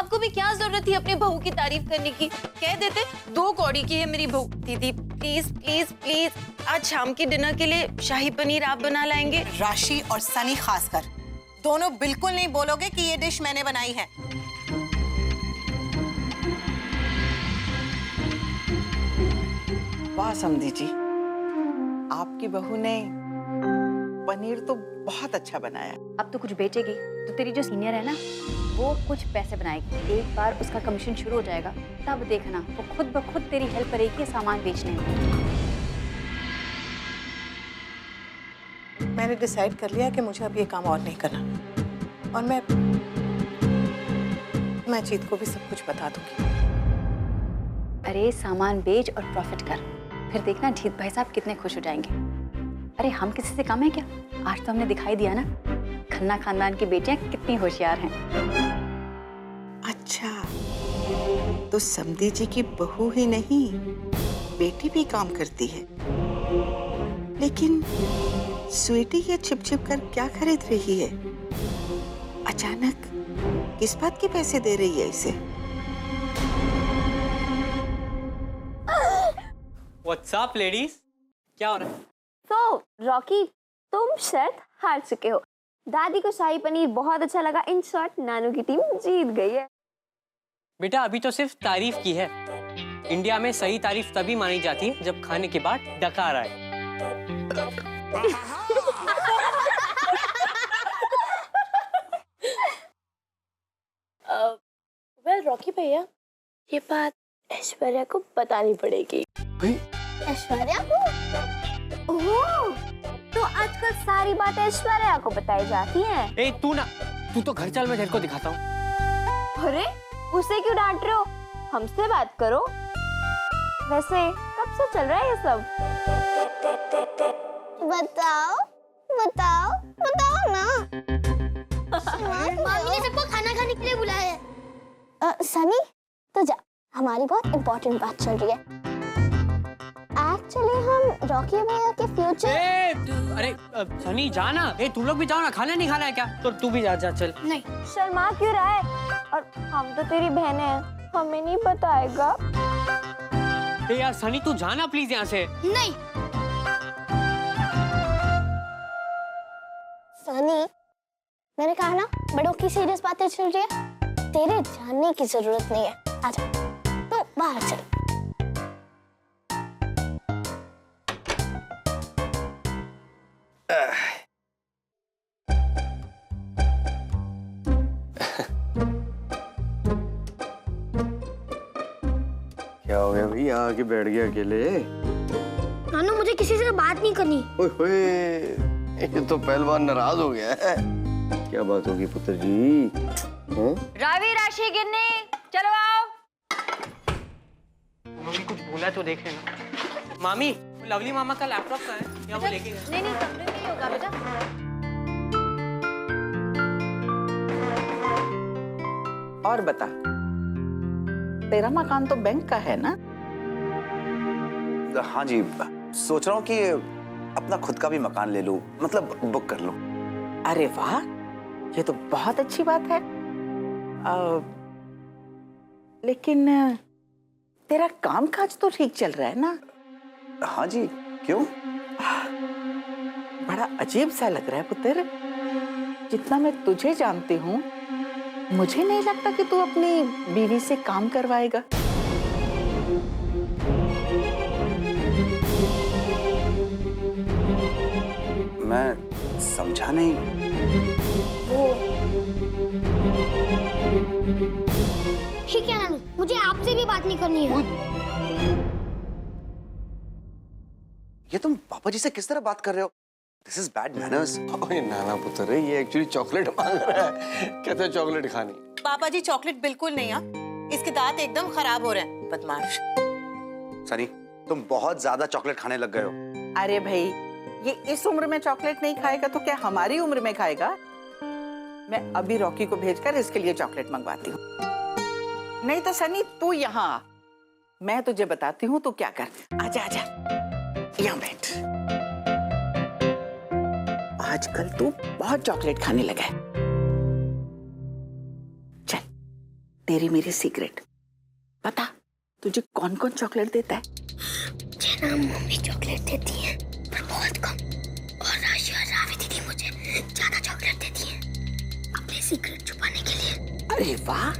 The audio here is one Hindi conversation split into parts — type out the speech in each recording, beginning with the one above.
आपको भी क्या जरूरत थी अपनी बहू की तारीफ करने की? कह देते 2 कौड़ी की है मेरी बहू। दीदी प्लीज प्लीज प्लीज, आज शाम के डिनर के लिए शाही पनीर आप बना लाएंगे? राशि और सनी खासकर दोनों बिल्कुल नहीं बोलोगे कि ये डिश मैंने बनाई है। वाह समधी जी, आपकी बहू ने पनीर तो बहुत अच्छा बनाया। अब तो कुछ बेचेगी तो तेरी जो सीनियर है ना, वो कुछ पैसे बनाएगी। एक बार उसका कमीशन शुरू हो जाएगा तब देखना, वो खुद ब खुद तेरी हेल्प करेगी सामान बेचने में। मैंने डिसाइड कर लिया कि मुझे अब ये काम और नहीं करना, और मैं जीत को भी सब कुछ बता दूंगी। अरे सामान बेच और प्रॉफिट कर, फिर देखना जीत भाई साहब कितने खुश हो जाएंगे। अरे हम किसी से कम है क्या? आज तो हमने दिखाई दिया ना, खन्ना खानदान की बेटियां कितनी होशियार हैं। अच्छा, तो समधी जी की बहू ही नहीं, बेटी भी काम करती है। लेकिन स्वीटी ये छिप छिप कर क्या खरीद रही है? अचानक किस बात के पैसे दे रही है इसे? What's up, ladies? क्या हो रहा है? तो रॉकी, तुम शर्त हार चुके हो। दादी को शाही पनीर बहुत अच्छा लगा। इन शॉर्ट नानू की टीम जीत गई है। बेटा अभी तो सिर्फ तारीफ की है। इंडिया में सही तारीफ तभी मानी जाती है जब खाने के बाद डकार आए। वेल रॉकी भैया, ये बात ऐश्वर्या को बतानी पड़ेगी। ऐश्वर्या को? ओह, तो आजकल सारी बातें ऐश्वर्या को बताई जाती हैं। ए तू तो घर चल, मैं तेरे को दिखाता हूँ। अरे उसे क्यों डांट रहे हो? हमसे बात करो। वैसे कब से चल रहा है ये सब? बताओ बताओ बताओ ना। मामी ने सबको खाना खाने के लिए बुलाया है। सनी, तो जा, हमारी बहुत इम्पोर्टेंट बात चल रही है। एक्चुअली हम रॉकी भैया के फ्यूचर। अरे सनी जाना। तुम लोग भी जाओ ना, खाना नहीं खाना है क्या? तो तू भी जा चल। नहीं, शर्मा क्यों रहा है? और हम तो तेरी बहनें हैं, हमें नहीं बताएगा? यार सनी तू जाना प्लीज यहाँ से। नहीं सनी, मैंने कहा ना, बड़ों की सीरियस बातें चल रही है, तेरे जानने की जरूरत नहीं है। आजा, तो बाहर चल। क्या हो गया भैया, आके बैठ गया अकेले? नानू, मुझे किसी से बात नहीं करनी। ओए ये तो पहलवान नाराज हो गया है। क्या बात होगी पुत्र जी? रावी राशि गिनने चलो आओ। उन्होंने कुछ बोला तो देख लेना। मामी, लवली मामा का लैपटॉप कहाँ है? या वो लेके गए? नहीं कमरे में ही होगा बेटा। और बता, तेरा मकान तो बैंक का है ना? हाँ जी, सोच रहा हूँ कि अपना खुद का भी मकान ले लूं, मतलब बुक कर लूं। अरे वाह, ये तो बहुत अच्छी बात है। लेकिन तेरा काम काज तो ठीक चल रहा है ना? हाँ जी, क्यों? बड़ा अजीब सा लग रहा है पुत्र। जितना मैं तुझे जानती हूँ, मुझे नहीं लगता कि तू अपनी बीवी से काम करवाएगा। मैं समझा नहीं। ठीक है नानू, मुझे आपसे भी बात नहीं करनी है। ये तुम पापा जी से किस तरह बात कर रहे हो? This is bad manners. ओए नाना पुत्र, ये एक्चुअली चॉकलेट मांग रहा है, कहता है चॉकलेट खानी। पापा जी चॉकलेट बिल्कुल नहीं। इसके दांत एकदम खराब हो रहे हैं, बदमाश। सनी, तुम बहुत ज्यादा चॉकलेट खाने लग गए हो। अरे भाई, ये इस उम्र में चॉकलेट नहीं खाएगा तो क्या हमारी उम्र में खाएगा? मैं अभी रॉकी को भेजकर इसके लिए चॉकलेट मंगवाती हूँ। नहीं तो सनी तू यहाँ आ, मैं तुझे बताती हूँ तू क्या कर। आजा आजा, यहाँ बैठ। आजकल तू बहुत चॉकलेट खाने लगा है। चल तेरी मेरी सीक्रेट बता, तुझे कौन कौन चॉकलेट देता है? मुझे ना मम्मी चॉकलेट देती है पर बहुत कम, और राशि और रावी दीदी मुझे ज्यादा चॉकलेट देती है अपने सीक्रेट छुपाने के लिए। अरे वाह,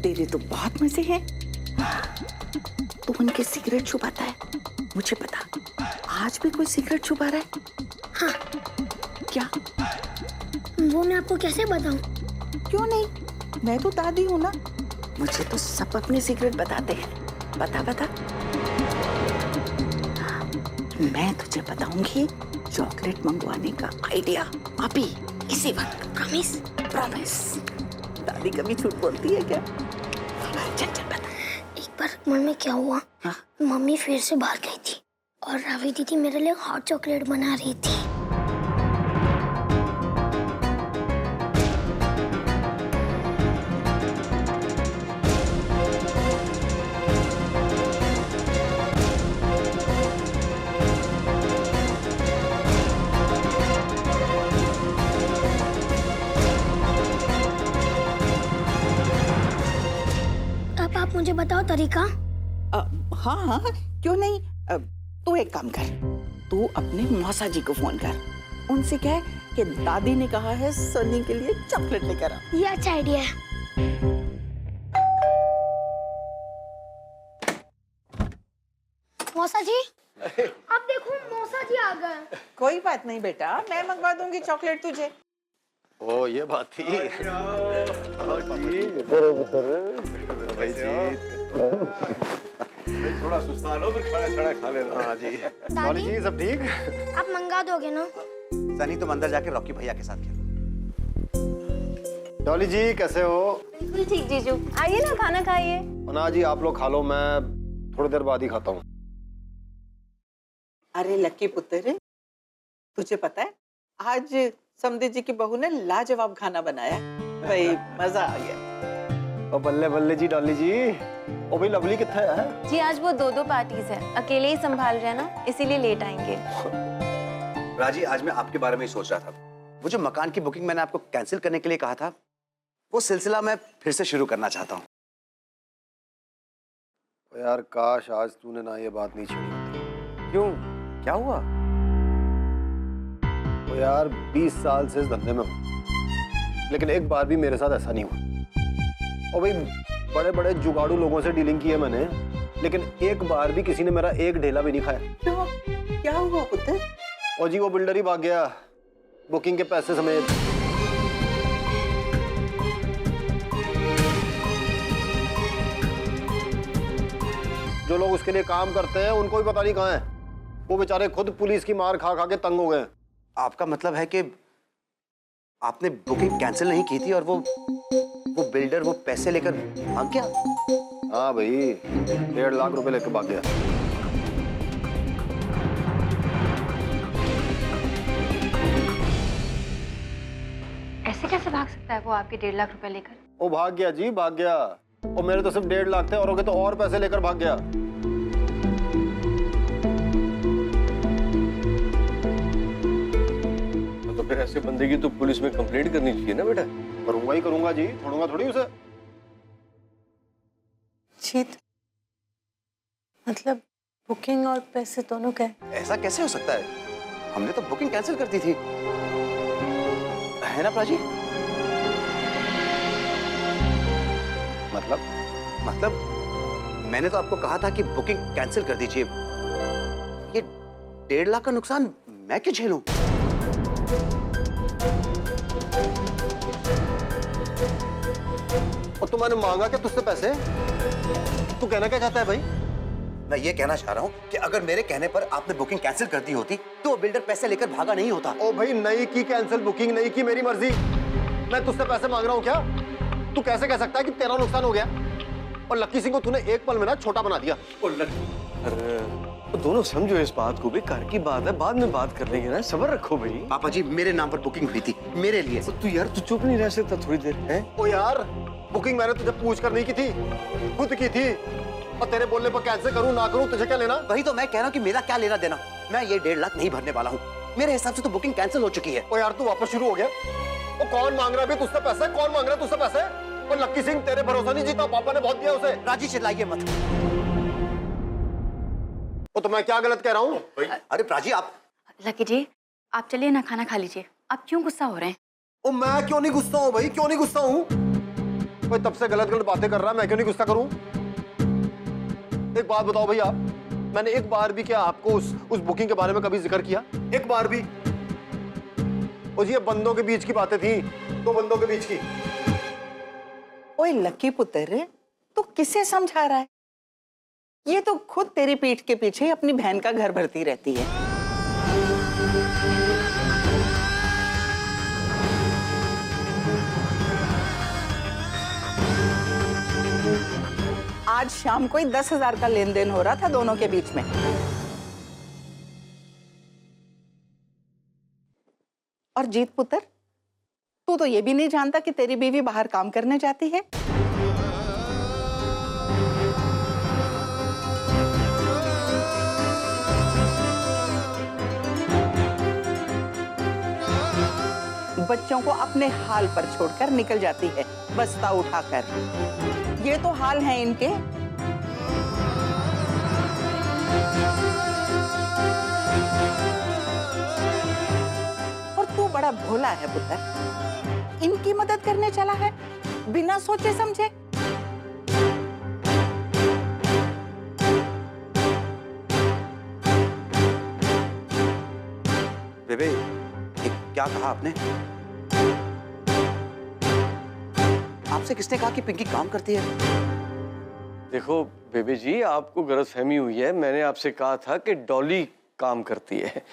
तेरे तो बहुत मजे हैं। तू उनके सीक्रेट छुपाता है? मुझे बता, आज भी कोई सीक्रेट छुपा रहा है? हाँ। क्या? वो मैं आपको कैसे बताऊं? क्यों नहीं, मैं तो दादी हूँ ना, मुझे तो सब अपने सीक्रेट बताते हैं। बता बता। मैं तुझे बताऊंगी चॉकलेट मंगवाने का आइडिया अभी, इसी वक्त। प्रॉमिस? प्रॉमिस। दादी कभी झूठ बोलती है क्या? चल चल बता। एक बार मन में क्या हुआ, हाँ? मम्मी फिर से बाहर गई थी और रावी दीदी मेरे लिए हॉट चॉकलेट बना रही थी। अब आप मुझे बताओ तरीका। हाँ हाँ, क्यों नहीं। तू एक काम कर, तू अपने मौसा जी को फोन कर, उनसे कह कि दादी ने कहा है सनी के लिए चॉकलेट लेकर आ। ये अच्छा आइडिया है। मौसा जी, अब देखो मौसा जी आ गए। कोई बात नहीं बेटा, मैं मंगवा दूंगी चॉकलेट तुझे। ओ ये बात थी। थोड़ा सुस्ता लो, फिर खाना खा लेना। हाँ जी। दादी जी सब ठीक? आप मंगा दोगे ना? सनी तुम अंदर जाके रॉकी भैया के साथ खेलो। डॉली जी कैसे हो? बिल्कुल ठीक जीजू, आइए ना खाना खाइए। ना जी आप लोग खा लो, मैं थोड़ी देर बाद ही खाता हूँ। अरे लक्की पुत्र, तुझे पता है आज समधी जी की बहू ने लाजवाब खाना बनाया, भाई मजा आ गया। ओ बल्ले बल्ले जी डॉली जी। ओ भाई लवली कितना है? जी आज वो दो पार्टीज है, अकेले ही संभाल रहे हैं ना, इसीलिए लेट आएंगे। राजी, आज मैं आपके बारे में ही सोच रहा था। वो जो मकान की बुकिंग मैंने आपको कैंसिल करने के लिए कहा था, वो सिलसिला मैं फिर से शुरू करना चाहता हूँ। यार काश आज तूने ना ये बात नहीं छेड़ी। क्यों, क्या हुआ? तो यार 20 साल से इस धंधे में हूँ, लेकिन एक बार भी मेरे साथ ऐसा नहीं हुआ। और भाई बड़े बड़े जुगाड़ू लोगों से डीलिंग की है मैंने, लेकिन एक बार भी किसी ने मेरा एक ढेला भी नहीं खाया। क्यों, क्या हुआ पुत्र? और जी वो बिल्डर ही भाग गया बुकिंग के पैसे समेत। जो लोग उसके लिए काम करते हैं उनको भी पता नहीं कहाँ है। वो बेचारे खुद पुलिस की मार खा खा के तंग हो गए। आपका मतलब है कि आपने बुकिंग कैंसिल नहीं की थी और वो बिल्डर वो पैसे लेकर भाग गया? हाँ भाई, 1.5 लाख रुपए लेकर भाग गया। ऐसे कैसे भाग सकता है वो आपके 1.5 लाख रुपए लेकर? वो भाग गया जी, भाग गया। और मेरे तो सिर्फ 1.5 लाख थे, औरों के तो और पैसे लेकर भाग गया। तो फिर ऐसे बंदे की तो पुलिस में कंप्लेंट करनी चाहिए ना बेटा। करूंगा ही करूंगा जी, छोड़ूंगा थोड़ी उसे। जीत, मतलब बुकिंग और पैसे दोनों का? ऐसा कैसे हो सकता है? हमने तो बुकिंग कैंसिल कर दी थी, है ना प्राची? मतलब मैंने तो आपको कहा था कि बुकिंग कैंसिल कर दीजिए। ये 1.5 लाख का नुकसान मैं क्यों झेलूं? और तुम्हारे मांगा क्या तुझसे पैसे? तू कहना क्या चाहता है भाई? मैं ये कहना चाह रहा हूँ कि अगर मेरे कहने पर आपने बुकिंग कैंसिल कर दी होती तो वो बिल्डर पैसे लेकर भागा नहीं होता। ओ भाई, नहीं की कैंसिल बुकिंग, नहीं की मेरी मर्जी। मैं तुझसे पैसे मांग रहा हूँ क्या? तू कैसे कह सकता है कि तेरा नुकसान हो गया? और लक्की सिंह को तूने एक पल में ना छोटा बना दिया। अरे तो दोनों समझो इस बात को भी, घर की बात है, बाद में बात कर लेंगे ना, सब्र रखो भाई। पापा जी, मेरे नाम पर बुकिंग हुई थी, मेरे लिए। तू यार तू चुप नहीं रह सकता थोड़ी देर? है ओ यार, बुकिंग मैंने तुझे पूछ कर नहीं की थी, खुद की थी। और तेरे बोलने पर कैंसिल करूं ना करूं तुझे क्या लेना? वही तो मैं कह रहा हूँ कि मेरा क्या लेना देना। मैं ये 1.5 लाख नहीं भरने वाला हूँ। मेरे हिसाब से तो बुकिंग कैंसिल हो चुकी है। ओ यार, तू वापस शुरू हो गया। ओ कौन मांग रहा है अभी तुझसे पैसे? कौन मांग रहा है तुझसे पैसे? और लक्की सिंह तेरे भरोसा नहीं जीता, पापा ने बहुत दिया उसे। राजी चिल्लाइए मत। तो मैं क्या गलत कह रहा हूँ? अरे प्राची आप लकी जी, आप चलिए ना, खाना खा लीजिए। आप क्यों गुस्सा हो रहे हैं? ओ मैं क्यों नहीं गुस्सा हूँ भाई, क्यों नहीं गुस्सा हूँ? कोई तब से गलत गलत बातें कर रहा है, मैं क्यों नहीं गुस्सा करूँ? एक बात बताओ भैया, मैंने एक बार भी क्या आपको उस बुकिंग के बारे में कभी जिक्र किया? एक बार भी? और ये बंदों के बीच की बातें थी, दो बंदों के बीच की। ओए लकी पुत्र, तू किसे समझा रहा है? ये तो खुद तेरी पीठ के पीछे अपनी बहन का घर भरती रहती है। आज शाम को ही 10,000 का लेन देन हो रहा था दोनों के बीच में। और जीत पुत्र, तू तो ये भी नहीं जानता कि तेरी बीवी बाहर काम करने जाती है। बच्चों को अपने हाल पर छोड़कर निकल जाती है, बस्ता उठाकर। ये तो हाल है इनके। और तू बड़ा भोला है पुत्र, इनकी मदद करने चला है बिना सोचे समझे। बेबे, ये क्या कहा आपने? आपसे किसने कहा कि पिंकी काम करती है? देखो बेबी जी, आपको गलतफहमी हुई है। मैंने आपसे कहा था कि डॉली काम करती है,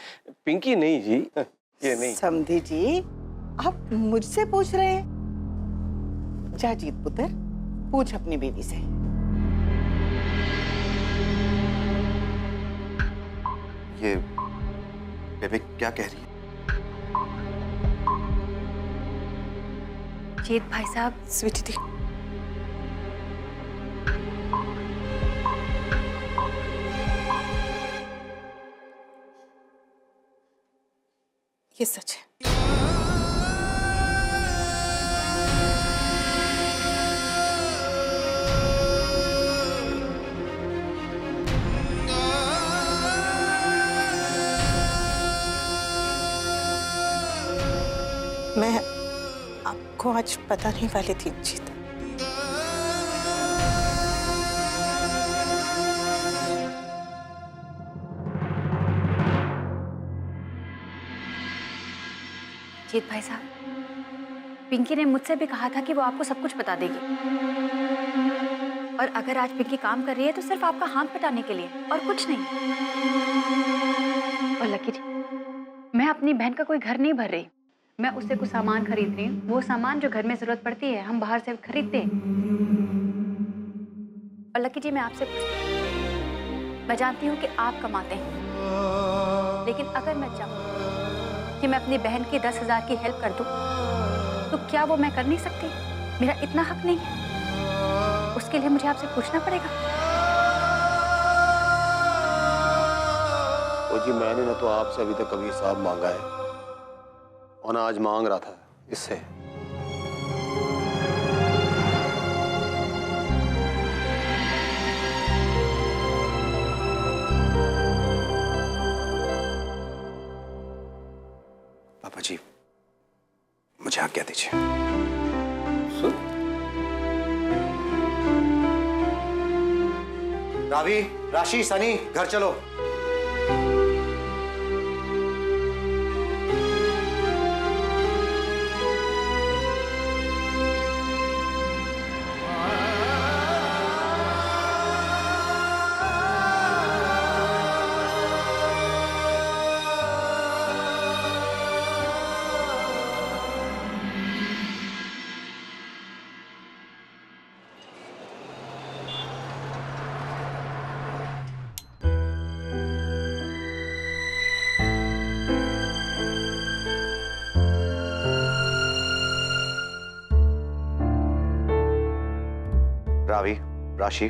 पिंकी नहीं जी। ये नहीं। समधी जी, आप मुझसे पूछ रहे हैं? जा जीत पुत्र, पूछ अपनी बीवी से। ये बेबे क्या कह रही है? जीत भाई साहब, स्वीटी दी, ये सच है। मैं आपको आज बताने वाली थी जीत। जीत भाई साहब, पिंकी ने मुझसे भी कहा था कि वो आपको सब कुछ बता देगी। और अगर आज पिंकी काम कर रही है तो सिर्फ आपका हाथ पटाने के लिए और कुछ नहीं। और लकी जी, मैं अपनी बहन का कोई घर नहीं भर रही, मैं उससे कुछ सामान खरीद रही हूँ। वो सामान जो घर में जरूरत पड़ती है हम बाहर से खरीदते हैं। और लकी जी, मैं आपसे मैं जानती हूँ कि आप कमाते हैं, लेकिन अगर मैं चाहूँ कि मैं अपनी बहन की 10,000 की हेल्प कर दूँ तो क्या वो मैं कर नहीं सकती? मेरा इतना हक नहीं है? उसके लिए मुझे आपसे पूछना पड़ेगा। ओ जी, मैंने ना तो आपसे अभी तक कभी हिसाब मांगा है और ना आज मांग रहा था इससे। पापा जी, मुझे आज्ञा दीजिए। रावी, राशि, सनी, घर चलो। रावी, राशि,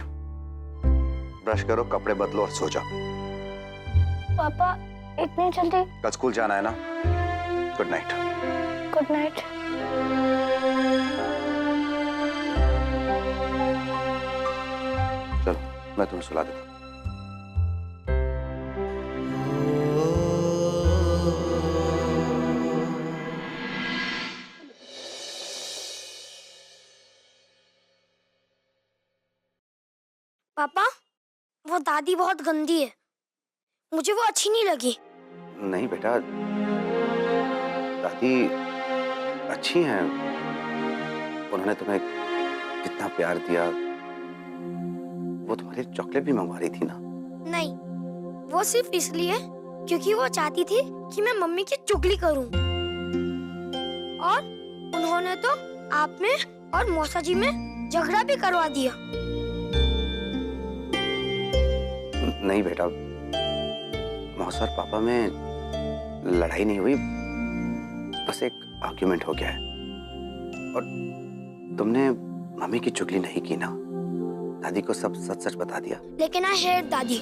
ब्रश करो, कपड़े बदलो और सो जाओ। पापा इतनी जल्दी? कल स्कूल जाना है ना। Good night. Good night. मैं तुम्हें सुला देता हूँ। पापा, वो दादी बहुत गंदी है, मुझे वो अच्छी नहीं लगी। नहीं बेटा, दादी अच्छी हैं। उन्होंने तुम्हें कितना प्यार दिया। वो तुम्हारी चॉकलेट भी मंगवा रही थी ना? नहीं, वो सिर्फ इसलिए क्योंकि वो चाहती थी कि मैं मम्मी की चुगली करूं। और उन्होंने तो आप में और मौसा जी में झगड़ा भी करवा दिया। नहीं बेटा, मौसा और पापा में लड़ाई नहीं हुई, बस एक आर्ग्यूमेंट हो गया है। और तुमने मम्मी की चुगली नहीं की ना? दादी को सब सच सच बता दिया। लेकिन आई हेट दादी।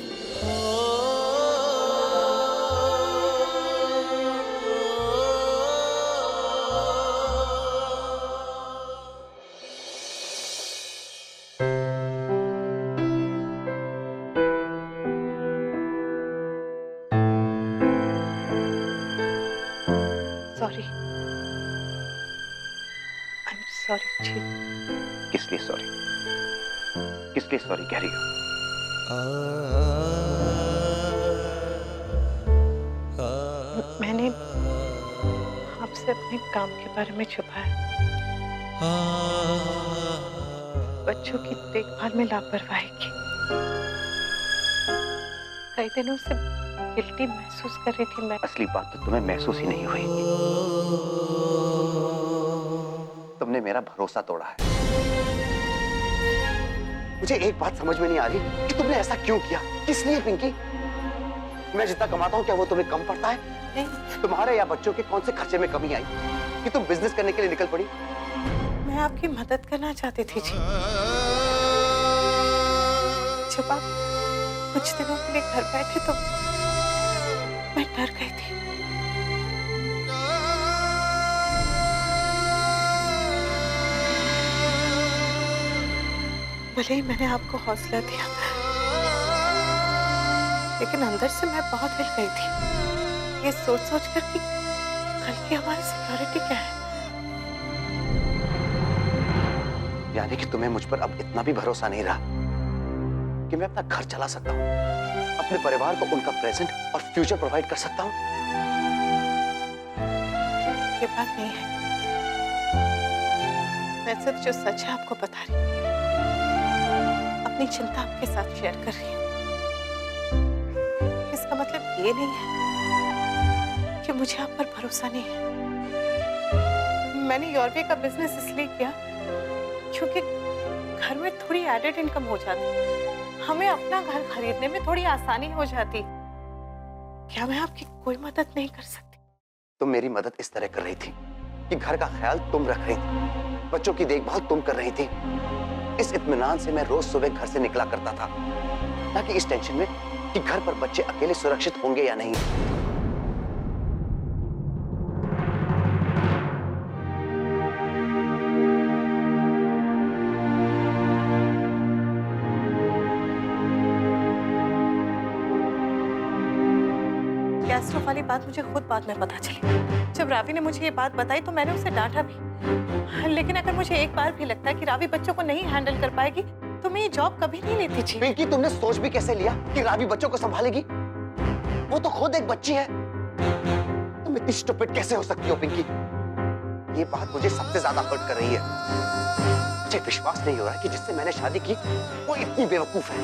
सॉरी, आई एम सॉरी जी। किस लिए सॉरी? किस लिए सॉरी कह रही हो? मैंने आपसे अपने काम के बारे में छुपाया। बच्चों की देखभाल में लापरवाही की। कई दिनों से गिल्टी महसूस कर रही थी मैं। असली बात तो तुम्हें महसूस ही नहीं हुई। तुमने मेरा भरोसा तोड़ा है। मुझे एक बात समझ में नहीं आ रही कि तुमने ऐसा क्यों किया। किस लिए पिंकी? मैं जितना कमाता हूँ क्या वो तुम्हें कम पड़ता है? नहीं, तुम्हारे या बच्चों के कौन से खर्चे में कमी आई कि तुम बिजनेस करने के लिए निकल पड़ी? मैं आपकी मदद करना चाहती थी जी। जब आप कुछ दिनों के लिए घर बैठे तो मैं डर गई थी। भले ही मैंने आपको हौसला दिया, लेकिन अंदर से मैं बहुत हिल गई थी, ये सोच सोच कर कि कल की हमारी सिक्योरिटी क्या है। यानी कि तुम्हें मुझ पर अब इतना भी भरोसा नहीं रहा कि मैं अपना घर चला सकता हूँ, अपने परिवार को उनका प्रेजेंट और फ्यूचर प्रोवाइड कर सकता हूँ? ये बात नहीं है। मैं सिर्फ जो सच है आपको बता रही हूँ, अपनी चिंता आपके साथ शेयर कर रही हूँ। इसका मतलब ये नहीं है कि मुझे आप पर भरोसा नहीं है। मैंने यूरोपे का बिजनेस इसलिए किया क्योंकि घर में थोड़ी एडेड इनकम हो जाती, हमें अपना घर खरीदने में थोड़ी आसानी हो जाती। क्या मैं आपकी कोई मदद नहीं कर सकती? तुम मेरी मदद इस तरह कर रही थी कि घर का ख्याल तुम रख रही थी, बच्चों की देखभाल तुम कर रही थी। इस इत्मीनान से मैं रोज सुबह घर से निकला करता था, ना कि इस टेंशन में कि घर पर बच्चे अकेले सुरक्षित होंगे या नहीं। गैस स्टोव वाली बात मुझे खुद बाद में पता चली। जब रावी ने मुझे ये बात बताई तो मैंने उसे डांटा भी, लेकिन अगर मुझे एक बार भी लगता है कि रावी बच्चों को नहीं हैंडल कर पाएगी तो मैं ये जॉब कभी नहीं लेती थी। पिंकी, तुमने सोच भी कैसे लिया कि रावी बच्चों को संभालेगी? वो तो खुद एक बच्ची है। तुम इतनी स्टूपिड कैसे हो सकती हो पिंकी? ये बात मुझे सबसे ज्यादा हर्ट कर रही है। मुझे विश्वास नहीं हो रहा है कि जिससे मैंने शादी की वो इतनी बेवकूफ है।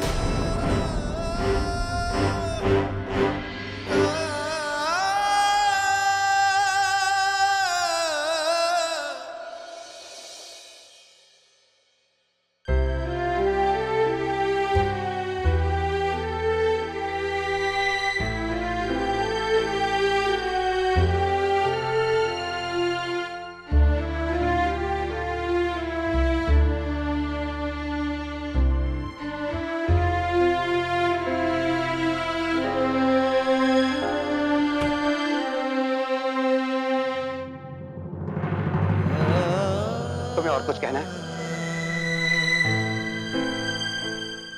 तुम्हें और कुछ कहना है?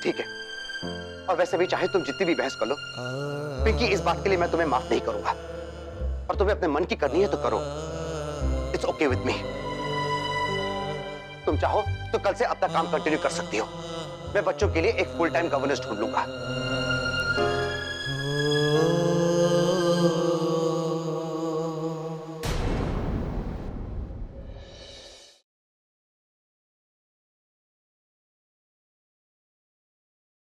ठीक है, और वैसे भी चाहे तुम जितनी भी बहस कर लो, पिंकी, इस बात के लिए मैं तुम्हें माफ नहीं करूंगा। और तुम्हें अपने मन की करनी है तो करो, इट्स ओके विद मी। तुम चाहो तो कल से अपना काम कंटिन्यू कर सकती हो। मैं बच्चों के लिए एक फुल टाइम गवर्नेंस ढूंढ लूंगा।